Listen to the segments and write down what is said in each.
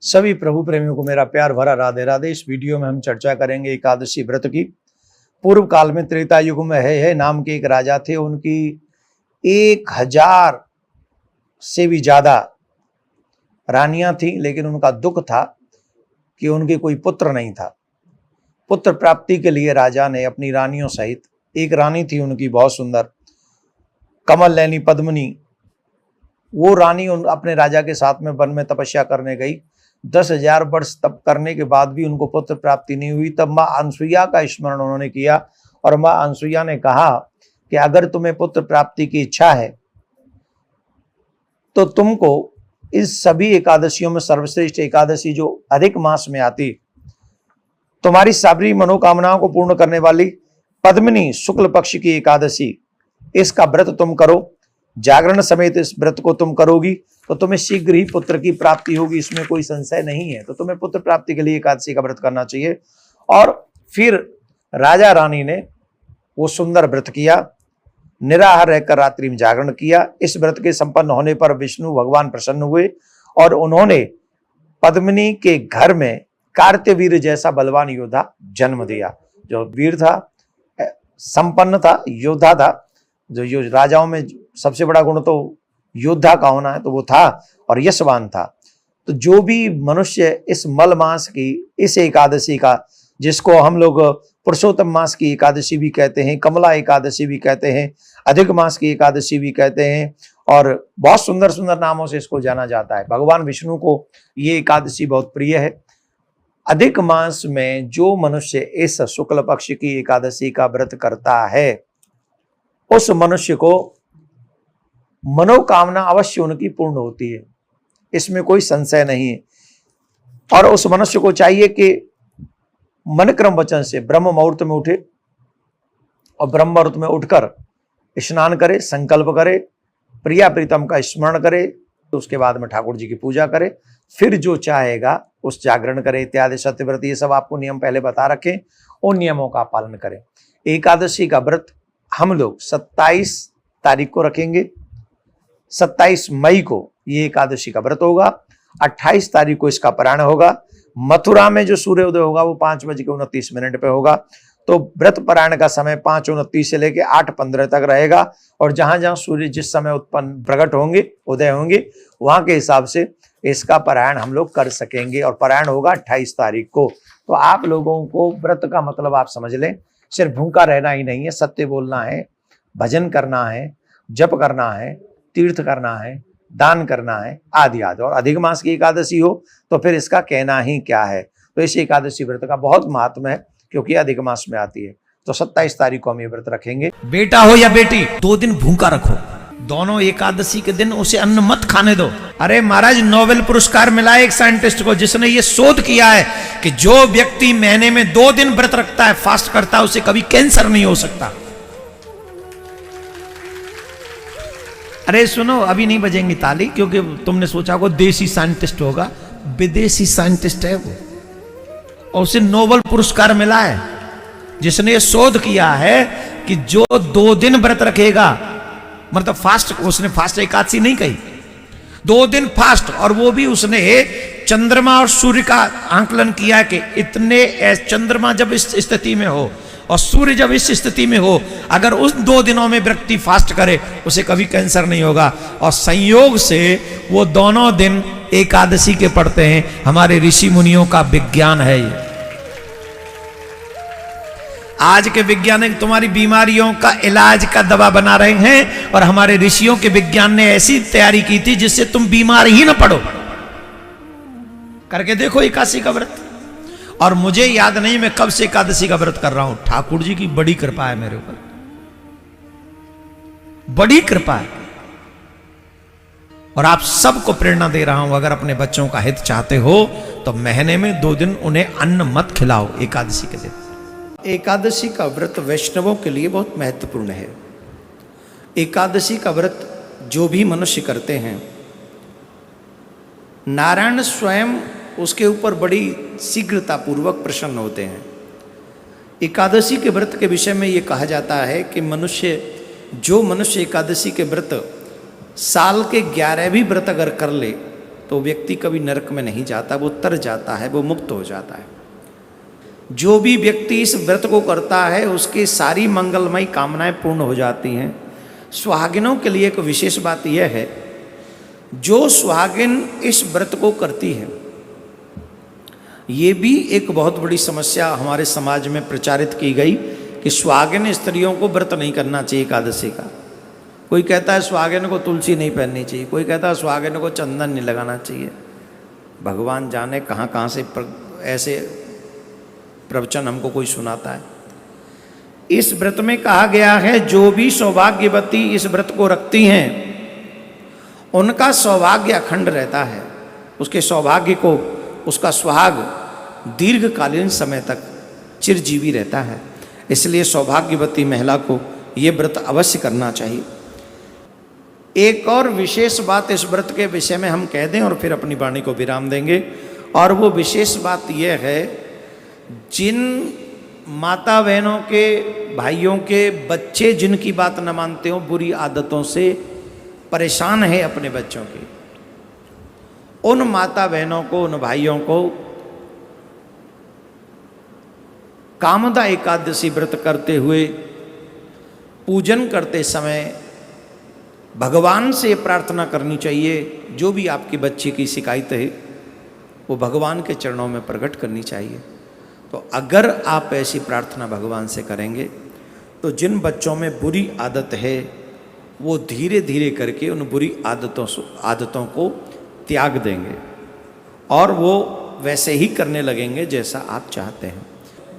सभी प्रभु प्रेमियों को मेरा प्यार भरा राधे राधे। इस वीडियो में हम चर्चा करेंगे एकादशी व्रत की। पूर्व काल में त्रेता युग में है नाम के एक राजा थे। उनकी 1000 से भी ज्यादा रानियां थी, लेकिन उनका दुख था कि उनके कोई पुत्र नहीं था। पुत्र प्राप्ति के लिए राजा ने अपनी रानियों सहित, एक रानी थी उनकी बहुत सुंदर, कमल नैनी पद्मिनी, वो रानी अपने राजा के साथ में वन में तपस्या करने गई। 10,000 वर्ष तप करने के बाद भी उनको पुत्र प्राप्ति नहीं हुई। तब माँ अनसुईया का स्मरण उन्होंने किया और माँ अनसुईया ने कहा कि अगर तुम्हें पुत्र प्राप्ति की इच्छा है तो तुमको इस सभी एकादशियों में सर्वश्रेष्ठ एकादशी जो अधिक मास में आती, तुम्हारी सारी मनोकामनाओं को पूर्ण करने वाली पद्मिनी शुक्ल पक्ष की एकादशी, इसका व्रत तुम करो। जागरण समेत इस व्रत को तुम करोगी तो तुम्हें शीघ्र ही पुत्र की प्राप्ति होगी, इसमें कोई संशय नहीं है। तो तुम्हें पुत्र प्राप्ति के लिए एकादशी का व्रत करना चाहिए। और फिर राजा रानी ने वो सुंदर व्रत किया, निराहार रहकर रात्रि में जागरण किया। इस व्रत के संपन्न होने पर विष्णु भगवान प्रसन्न हुए और उन्होंने पद्मिनी के घर में कार्त्यवीर जैसा बलवान योद्धा जन्म दिया। जो वीर था, संपन्न था, योद्धा था। जो राजाओं में सबसे बड़ा गुण तो योद्धा का होना है, तो वो था और यशवान था। तो जो भी मनुष्य इस मल मास की इस एकादशी का, जिसको हम लोग पुरुषोत्तम मास की एकादशी भी कहते हैं, कमला एकादशी भी कहते हैं, अधिक मास की एकादशी भी कहते हैं, और बहुत सुंदर सुंदर नामों से इसको जाना जाता है। भगवान विष्णु को ये एकादशी बहुत प्रिय है। अधिक मास में जो मनुष्य इस शुक्ल पक्ष की एकादशी का व्रत करता है, उस मनुष्य को मनोकामना अवश्य उनकी पूर्ण होती है, इसमें कोई संशय नहीं है। और उस मनुष्य को चाहिए कि मन क्रम वचन से ब्रह्म मुहूर्त में उठे और ब्रह्म मुहूर्त में उठकर स्नान करे, संकल्प करे, प्रिया प्रीतम का स्मरण करे, तो उसके बाद में ठाकुर जी की पूजा करे, फिर जो चाहेगा उस जागरण करे इत्यादि सत्यव्रत। ये सब आपको नियम पहले बता रखें, उन नियमों का पालन करें। एकादशी का व्रत हम लोग 27 तारीख को रखेंगे। 27 मई को ये एकादशी का व्रत होगा। 28 तारीख को इसका पारायण होगा। मथुरा में जो सूर्योदय होगा वो 5:29 पे होगा। तो व्रत पारायण का समय 5:29 से लेकर 8:15 तक रहेगा। और जहां जहां सूर्य जिस समय उत्पन्न प्रकट होंगे, उदय होंगे, वहां के हिसाब से इसका पारायण हम लोग कर सकेंगे। और पारायण होगा 28 तारीख को। तो आप लोगों को व्रत का मतलब आप समझ लें, सिर्फ भूखा रहना ही नहीं है, सत्य बोलना है, भजन करना है, जप करना है, तीर्थ करना है, दान करना है, आदि आदि। और अधिक मास की एकादशी हो तो फिर इसका कहना ही क्या है। तो इस एकादशी व्रत का बहुत महत्व है, क्योंकि अधिक मास में आती है। तो 27 तारीख को हम ये व्रत रखेंगे। बेटा हो या बेटी, 2 दिन भूखा रखो। दोनों एकादशी के दिन उसे अन्न मत खाने दो। अरे महाराज, नोबेल पुरस्कार मिला है एक साइंटिस्ट को, जिसने ये शोध किया है कि जो व्यक्ति महीने में 2 दिन व्रत रखता है, फास्ट करता है, उसे कभी कैंसर नहीं हो सकता। अरे सुनो, अभी नहीं बजेंगी ताली, क्योंकि तुमने सोचा को देसी साइंटिस्ट होगा। विदेशी साइंटिस्ट है वो, और उसे नोबेल पुरस्कार मिला है, जिसने ये शोध किया है कि जो 2 दिन व्रत रखेगा, मतलब फास्ट, उसने फास्ट एकादशी नहीं कही, 2 दिन फास्ट। और वो भी उसने चंद्रमा और सूर्य का आंकलन किया कि इतने, चंद्रमा जब इस स्थिति में हो और सूर्य जब इस स्थिति में हो, अगर उस 2 दिनों में व्यक्ति फास्ट करे, उसे कभी कैंसर नहीं होगा। और संयोग से वो दोनों दिन एकादशी के पड़ते हैं। हमारे ऋषि मुनियों का विज्ञान है ये। आज के वैज्ञानिक तुम्हारी बीमारियों का इलाज का दवा बना रहे हैं, और हमारे ऋषियों के विज्ञान ने ऐसी तैयारी की थी जिससे तुम बीमार ही ना पड़ो। करके देखो एकादशी का व्रत। और मुझे याद नहीं मैं कब से एकादशी का व्रत कर रहा हूं। ठाकुर जी की बड़ी कृपा है मेरे ऊपर, बड़ी कृपा है। और आप सबको प्रेरणा दे रहा हूं, अगर अपने बच्चों का हित चाहते हो तो महीने में 2 दिन उन्हें अन्न मत खिलाओ एकादशी के दिन। एकादशी का व्रत वैष्णवों के लिए बहुत महत्वपूर्ण है। एकादशी का व्रत जो भी मनुष्य करते हैं, नारायण स्वयं उसके ऊपर बड़ी शीघ्रता पूर्वक प्रसन्न होते हैं। एकादशी के व्रत के विषय में ये कहा जाता है कि जो मनुष्य एकादशी के व्रत साल के 11 भी व्रत अगर कर ले तो व्यक्ति कभी नरक में नहीं जाता, वो तर जाता है, वो मुक्त हो जाता है। जो भी व्यक्ति इस व्रत को करता है उसकी सारी मंगलमयी कामनाएं पूर्ण हो जाती हैं। सुहागिनों के लिए एक विशेष बात यह है, जो सुहागिन इस व्रत को करती है, ये भी एक बहुत बड़ी समस्या हमारे समाज में प्रचारित की गई कि सुहागिन स्त्रियों को व्रत नहीं करना चाहिए एकादशी का। कोई कहता है सुहागिन को तुलसी नहीं पहननी चाहिए, कोई कहता है सुहागिन को चंदन नहीं लगाना चाहिए। भगवान जाने कहाँ कहाँ से ऐसे प्रवचन हमको कोई सुनाता है। इस व्रत में कहा गया है जो भी सौभाग्यवती इस व्रत को रखती हैं उनका सौभाग्य अखंड रहता है, उसके सौभाग्य को, उसका सुहाग दीर्घकालीन समय तक चिरजीवी रहता है। इसलिए सौभाग्यवती महिला को ये व्रत अवश्य करना चाहिए। एक और विशेष बात इस व्रत के विषय में हम कह दें और फिर अपनी वाणी को विराम देंगे, और वो विशेष बात यह है, जिन माता बहनों के, भाइयों के बच्चे जिनकी बात न मानते हो, बुरी आदतों से परेशान है अपने बच्चों की, उन माता बहनों को, उन भाइयों को कामदा एकादशी व्रत करते हुए पूजन करते समय भगवान से प्रार्थना करनी चाहिए, जो भी आपकी बच्ची की शिकायत है वो भगवान के चरणों में प्रकट करनी चाहिए। तो अगर आप ऐसी प्रार्थना भगवान से करेंगे तो जिन बच्चों में बुरी आदत है वो धीरे धीरे करके उन बुरी आदतों को त्याग देंगे और वो वैसे ही करने लगेंगे जैसा आप चाहते हैं।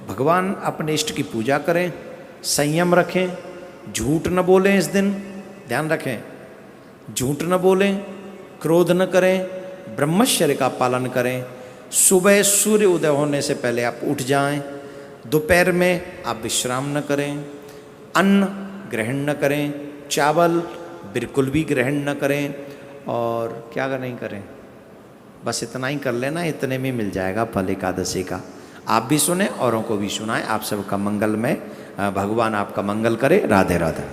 भगवान अपने इष्ट की पूजा करें, संयम रखें, झूठ न बोलें इस दिन, ध्यान रखें, झूठ न बोलें, क्रोध न करें, ब्रह्मचर्य का पालन करें। सुबह सूर्य उदय होने से पहले आप उठ जाएं, दोपहर में आप विश्राम न करें, अन्न ग्रहण न करें, चावल बिल्कुल भी ग्रहण न करें, और क्या नहीं करें, बस इतना ही कर लेना, इतने में मिल जाएगा फल एकादशी का। आप भी सुने, औरों को भी सुनाएं। आप सबका मंगलमय, भगवान आपका मंगल करे। राधे राधे।